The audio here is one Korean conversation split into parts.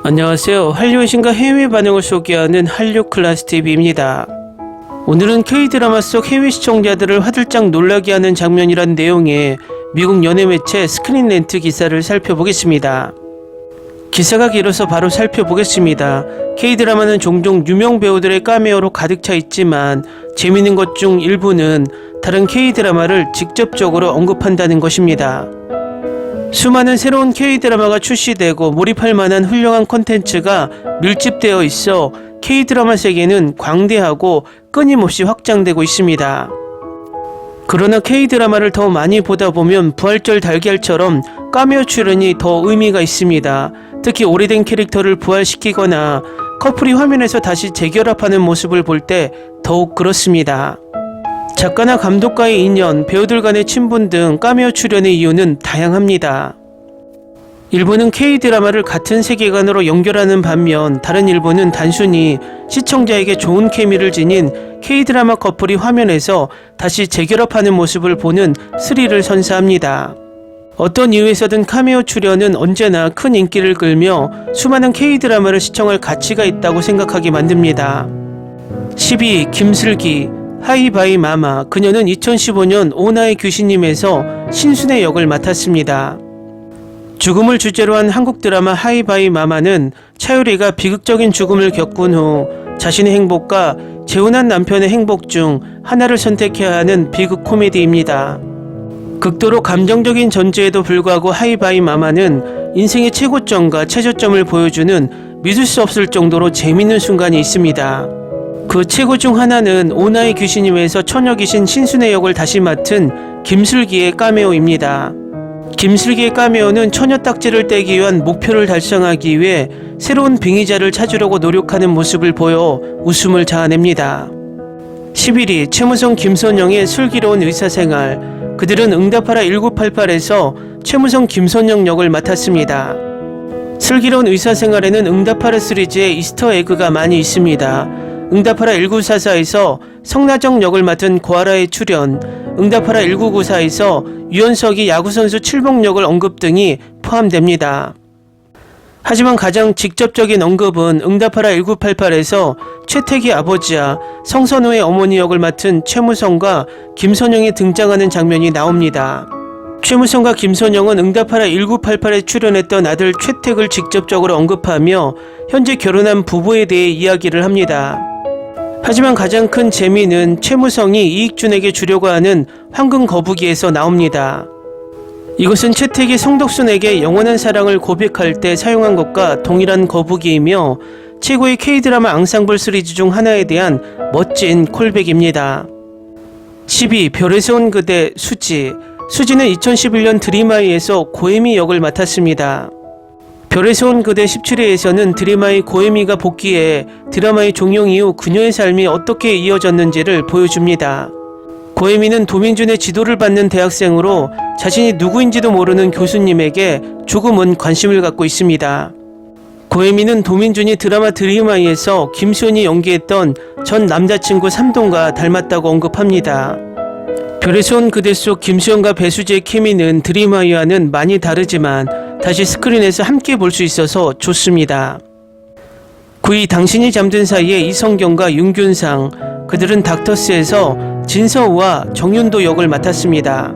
안녕하세요. 한류의 신과 해외 반응을 소개하는 한류 클래스TV입니다. 오늘은 K드라마 속 해외 시청자들을 화들짝 놀라게 하는 장면이란 내용의 미국 연예 매체 스크린렌트 기사를 살펴보겠습니다. 기사가 길어서 바로 살펴보겠습니다. K드라마는 종종 유명 배우들의 카메오로 가득 차 있지만 재미있는 것 중 일부는 다른 K드라마를 직접적으로 언급한다는 것입니다. 수많은 새로운 K드라마가 출시되고 몰입할 만한 훌륭한 콘텐츠가 밀집되어 있어 K드라마 세계는 광대하고 끊임없이 확장되고 있습니다. 그러나 K드라마를 더 많이 보다 보면 부활절 달걀처럼 카메오 출연이 더 의미가 있습니다. 특히 오래된 캐릭터를 부활시키거나 커플이 화면에서 다시 재결합하는 모습을 볼 때 더욱 그렇습니다. 작가나 감독과의 인연, 배우들 간의 친분 등 카메오 출연의 이유는 다양합니다. 일부는 K드라마를 같은 세계관으로 연결하는 반면 다른 일부는 단순히 시청자에게 좋은 케미를 지닌 K드라마 커플이 화면에서 다시 재결합하는 모습을 보는 스릴을 선사합니다. 어떤 이유에서든 카메오 출연은 언제나 큰 인기를 끌며 수많은 K드라마를 시청할 가치가 있다고 생각하게 만듭니다. 12. 김슬기 하이바이 마마. 그녀는 2015년 오나의 귀신님에서 신순의 역을 맡았습니다. 죽음을 주제로 한 한국 드라마 하이바이 마마는 차유리가 비극적인 죽음을 겪은 후 자신의 행복과 재혼한 남편의 행복 중 하나를 선택해야 하는 비극 코미디입니다. 극도로 감정적인 전제에도 불구하고 하이바이 마마는 인생의 최고점과 최저점을 보여주는 믿을 수 없을 정도로 재밌는 순간이 있습니다. 그 최고 중 하나는 오나의 귀신님에서 처녀귀신 신순의 역을 다시 맡은 김슬기의 카메오입니다. 김슬기의 카메오는 처녀 딱지를 떼기 위한 목표를 달성하기 위해 새로운 빙의자를 찾으려고 노력하는 모습을 보여 웃음을 자아냅니다. 11위 최무성 김선영의 슬기로운 의사생활. 그들은 응답하라 1988에서 최무성 김선영 역을 맡았습니다. 슬기로운 의사생활에는 응답하라 시리즈의 이스터에그가 많이 있습니다. 응답하라 1944에서 성나정 역을 맡은 고아라의 출연, 응답하라 1994에서 유연석이 야구선수 칠봉 역을 언급 등이 포함됩니다. 하지만 가장 직접적인 언급은 응답하라 1988에서 최택의 아버지와 성선호의 어머니 역을 맡은 최무성과 김선영이 등장하는 장면이 나옵니다. 최무성과 김선영은 응답하라 1988에 출연했던 아들 최택을 직접적으로 언급하며 현재 결혼한 부부에 대해 이야기를 합니다. 하지만 가장 큰 재미는 최무성이 이익준에게 주려고 하는 황금 거북이에서 나옵니다. 이것은 채택이 성덕순에게 영원한 사랑을 고백할 때 사용한 것과 동일한 거북이이며 최고의 K드라마 앙상블 시리즈 중 하나에 대한 멋진 콜백입니다. 12. 별에서 온 그대 수지. 수지는 2011년 드림아이에서 고혜미 역을 맡았습니다. 별에서 온 그대 17회에서는 드림아이 고혜미가 복귀해 드라마의 종영 이후 그녀의 삶이 어떻게 이어졌는지를 보여줍니다. 고혜미는 도민준의 지도를 받는 대학생으로 자신이 누구인지도 모르는 교수님에게 조금은 관심을 갖고 있습니다. 고혜미는 도민준이 드라마 드림아이에서 김수현이 연기했던 전 남자친구 삼동과 닮았다고 언급합니다. 별에서 온 그대 속 김수현과 배수지의 케미는 드림아이와는 많이 다르지만 다시 스크린에서 함께 볼 수 있어서 좋습니다. 9위 당신이 잠든 사이에 이성경과 윤균상. 그들은 닥터스에서 진서우와 정윤도 역을 맡았습니다.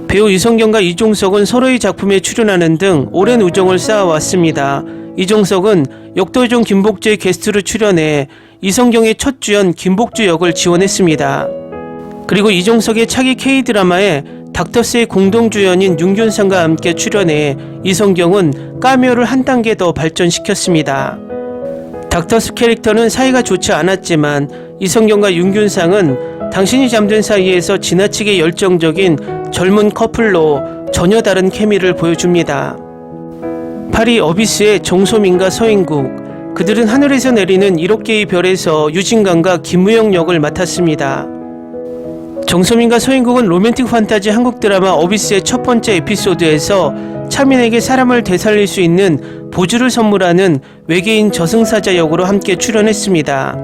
배우 이성경과 이종석은 서로의 작품에 출연하는 등 오랜 우정을 쌓아왔습니다. 이종석은 역도종 김복주의 게스트로 출연해 이성경의 첫 주연 김복주 역을 지원했습니다. 그리고 이종석의 차기 K드라마에 닥터스의 공동주연인 윤균상과 함께 출연해 이성경은 카메오를 한 단계 더 발전시켰습니다. 닥터스 캐릭터는 사이가 좋지 않았지만 이성경과 윤균상은 당신이 잠든 사이에서 지나치게 열정적인 젊은 커플로 전혀 다른 케미를 보여줍니다. 8위 어비스의 정소민과 서인국. 그들은 하늘에서 내리는 7 개의 별에서 유진강과 김무영 역을 맡았습니다. 정소민과 서인국은 로맨틱 판타지 한국 드라마 어비스의 첫 번째 에피소드에서 차민에게 사람을 되살릴 수 있는 보주를 선물하는 외계인 저승사자 역으로 함께 출연했습니다.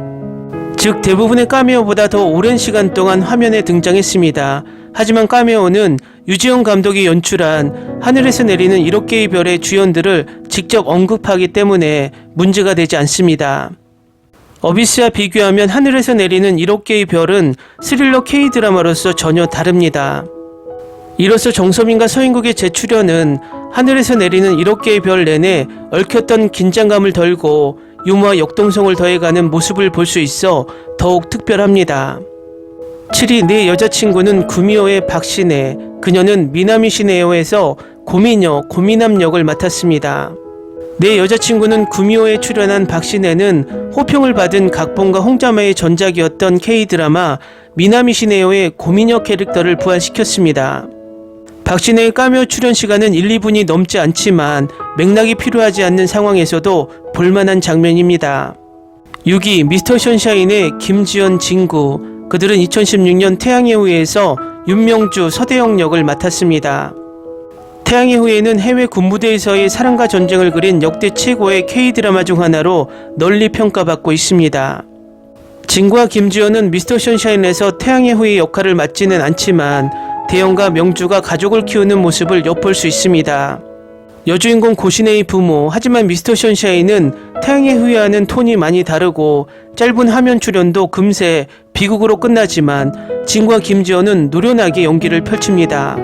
즉 대부분의 카메오보다 더 오랜 시간 동안 화면에 등장했습니다. 하지만 카메오는 유지영 감독이 연출한 하늘에서 내리는 7개의 별의 주연들을 직접 언급하기 때문에 문제가 되지 않습니다. 어비스와 비교하면 하늘에서 내리는 7개의 별은 스릴러 K-드라마로서 전혀 다릅니다. 이로써 정소민과 서인국의 재출연은 하늘에서 내리는 7개의 별 내내 얽혔던 긴장감을 덜고 유머와 역동성을 더해가는 모습을 볼 수 있어 더욱 특별합니다. 7위 내 여자친구는 구미호의 박신혜, 그녀는 미나미 시네요에서 고미녀, 고미남 역을 맡았습니다. 내 여자친구는 구미호에 출연한 박신혜는 호평을 받은 각본가 홍자마의 전작이었던 K-드라마 미나미 시네요의 고미녀 캐릭터를 부활시켰습니다. 박신혜의 카메오 출연 시간은 1, 2분이 넘지 않지만 맥락이 필요하지 않는 상황에서도 볼만한 장면입니다. 6위 미스터 선샤인의 김지연, 진구, 그들은 2016년 태양의 후예에서 윤명주, 서대영 역을 맡았습니다. 태양의 후예는 해외 군부대에서의 사랑과 전쟁을 그린 역대 최고의 K-드라마 중 하나로 널리 평가받고 있습니다. 진구와 김지연은 미스터 선샤인에서 태양의 후예 역할을 맡지는 않지만 대영과 명주가 가족을 키우는 모습을 엿볼 수 있습니다. 여주인공 고신혜의 부모, 하지만 미스터 선샤인은 태양의 후예와는 톤이 많이 다르고 짧은 화면 출연도 금세 비극으로 끝나지만 진구와 김지연은 노련하게 연기를 펼칩니다.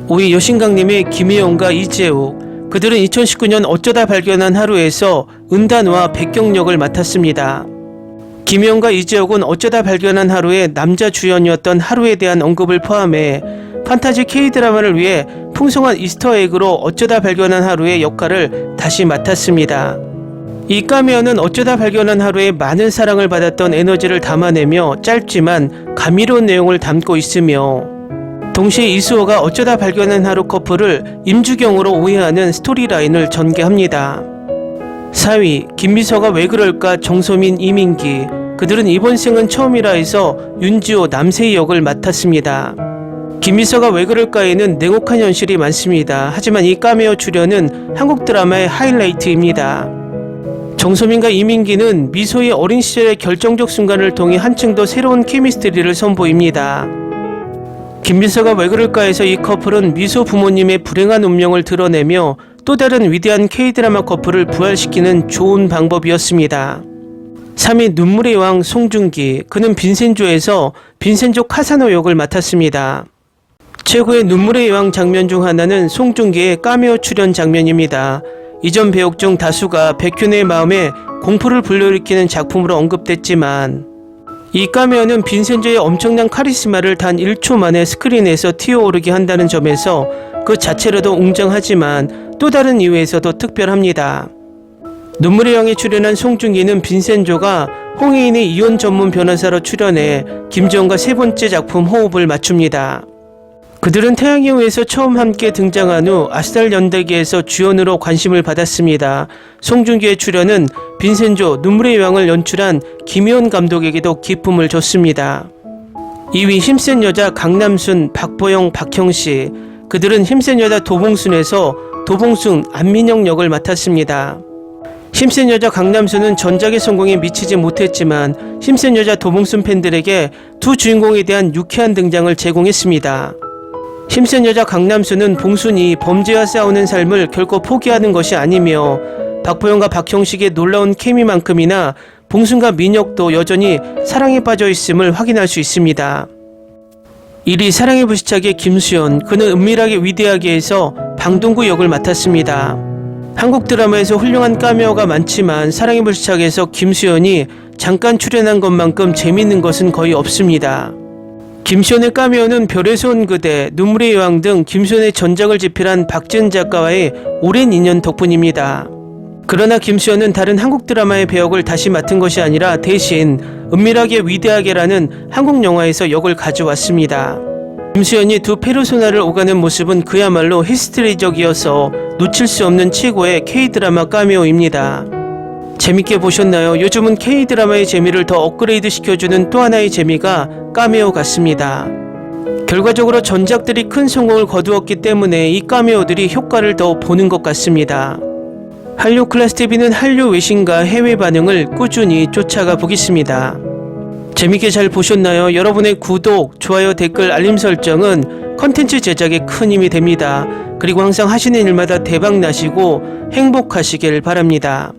5위 여신강림의 김혜영과 이재욱, 그들은 2019년 어쩌다 발견한 하루에서 은단과 백경 역을 맡았습니다. 김혜영과 이재욱은 어쩌다 발견한 하루의 남자 주연이었던 하루에 대한 언급을 포함해 판타지 K-드라마를 위해 풍성한 이스터에그로 어쩌다 발견한 하루의 역할을 다시 맡았습니다. 이 카메오는 어쩌다 발견한 하루에 많은 사랑을 받았던 에너지를 담아내며 짧지만 감미로운 내용을 담고 있으며 동시에 이수호가 어쩌다 발견한 하루 커플을 임주경으로 오해하는 스토리라인을 전개합니다. 4위 김미서가 왜 그럴까 정소민, 이민기, 그들은 이번 생은 처음이라 해서 윤지호, 남세희 역을 맡았습니다. 김미서가 왜 그럴까에는 냉혹한 현실이 많습니다. 하지만 이 카메오 출연은 한국 드라마의 하이라이트입니다. 정소민과 이민기는 미소의 어린 시절의 결정적 순간을 통해 한층 더 새로운 케미스트리를 선보입니다. 김미서가 왜 그럴까에서 이 커플은 미소 부모님의 불행한 운명을 드러내며 또 다른 위대한 K-드라마 커플을 부활시키는 좋은 방법이었습니다. 3위 눈물의 왕 송중기, 그는 빈센조에서 빈센조 카사노 역을 맡았습니다. 최고의 눈물의 왕 장면 중 하나는 송중기의 카메오 출연 장면입니다. 이전 배역 중 다수가 백현의 마음에 공포를 불러일으키는 작품으로 언급됐지만 이 카메오는 빈센조의 엄청난 카리스마를 단 1초 만에 스크린에서 튀어오르게 한다는 점에서 그 자체로도 웅장하지만 또 다른 이유에서도 특별합니다. 눈물의 왕에 출연한 송중기는 빈센조가 홍혜인의 이혼 전문 변호사로 출연해 김지영과 세 번째 작품 호흡을 맞춥니다. 그들은 태양의 후예에서 처음 함께 등장한 후 아스달 연대기에서 주연으로 관심을 받았습니다. 송중기의 출연은 빈센조, 눈물의 왕을 연출한 김희원 감독에게도 기쁨을 줬습니다. 2위 힘센 여자 강남순, 박보영, 박형씨, 그들은 힘센 여자 도봉순에서 도봉순, 안민영 역을 맡았습니다. 힘센 여자 강남순은 전작의 성공에 미치지 못했지만 힘센 여자 도봉순 팬들에게 두 주인공에 대한 유쾌한 등장을 제공했습니다. 힘센 여자 강남순은 봉순이 범죄와 싸우는 삶을 결코 포기하는 것이 아니며 박보영과 박형식의 놀라운 케미만큼이나 봉순과 민혁도 여전히 사랑에 빠져 있음을 확인할 수 있습니다. 1위 사랑의 불시착의 김수현, 그는 은밀하게 위대하게 해서 방동구 역을 맡았습니다. 한국 드라마에서 훌륭한 카메오가 많지만 사랑의 불시착에서 김수현이 잠깐 출연한 것만큼 재밌는 것은 거의 없습니다. 김수현의 카메오는 별에서 온 그대, 눈물의 여왕 등 김수현의 전작을 집필한 박지은 작가와의 오랜 인연 덕분입니다. 그러나 김수현은 다른 한국 드라마의 배역을 다시 맡은 것이 아니라 대신 은밀하게 위대하게라는 한국 영화에서 역을 가져왔습니다. 김수현이 두 페르소나를 오가는 모습은 그야말로 히스테리적이어서 놓칠 수 없는 최고의 K-드라마 카메오입니다. 재밌게 보셨나요? 요즘은 K-드라마의 재미를 더 업그레이드 시켜주는 또 하나의 재미가 카메오 같습니다. 결과적으로 전작들이 큰 성공을 거두었기 때문에 이 카메오들이 효과를 더 보는 것 같습니다. 한류 클래스TV는 한류 외신과 해외 반응을 꾸준히 쫓아가 보겠습니다. 재밌게 잘 보셨나요? 여러분의 구독, 좋아요, 댓글, 알림 설정은 컨텐츠 제작에 큰 힘이 됩니다. 그리고 항상 하시는 일마다 대박 나시고 행복하시길 바랍니다.